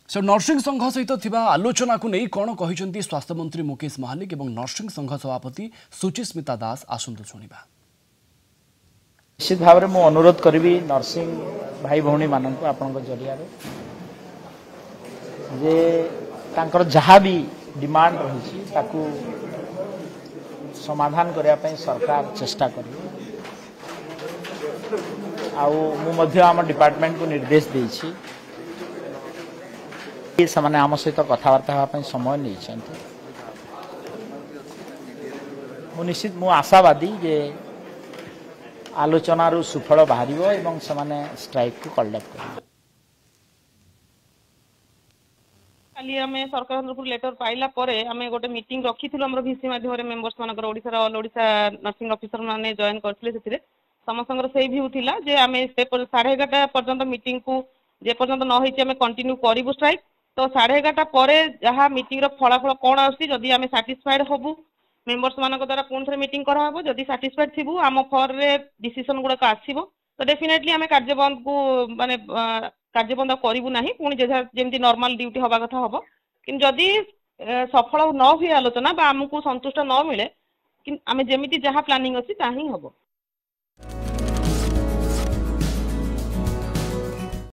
सो nursing संघ सहित थिबा आलोचना को नहीं कौन कहते स्वास्थ्य मंत्री मुकेश महालिक और नर्सिंग संघ सभापति सुचिस्मिता दास आसतु शुणा। निश्चित भाव में अनुरोध करी नर्सिंग भाई भौणी मान आपण जरिया जे तांकर जहाँ भी डिमांड रही समाधान करने सरकार चेष्टा कर आम डिपार्टमेंट को निर्देश देछि से आम सहित कथबार्ता होगापी समय नहीं निश्चित मु आशावादी जे आलोचना सुफल बाहर एवं से स्ट्राइक को कंडक्ट कर आम सरकार तरफ लेटर पाइला आम गोटे मीटिंग रखी भिसी माध्यम मेंबर्स मान Odisha all Odisha nursing officer माने जॉइन करते समस्त से भ्यू थिला जे आम 11:30 पर्यंत मीटिंग को जे पर्यंत न होई आम कंटिन्यू करिवु स्ट्राइक तो 11:30 पर जहाँ मीटिंग फलाफल कौन आदि आम साटिस्फाइड हबु मेंबर्स मान द्वारा पुणी थे मीटिंग कराहब जदि साटिस्फाइड थी आम फर रे डिसीजन गुड़ाक आसो तो डेफिनेटली आम कार्यबंद को माने कार्यबंद करूँ ना पुणी जमी नॉर्मल ड्यूटी हवा कथा हम कि जदि सफल न हुए आलोचना आमको संतुष्ट न मिले आम जमी जहाँ प्लानिंग अच्छी ता ही हम।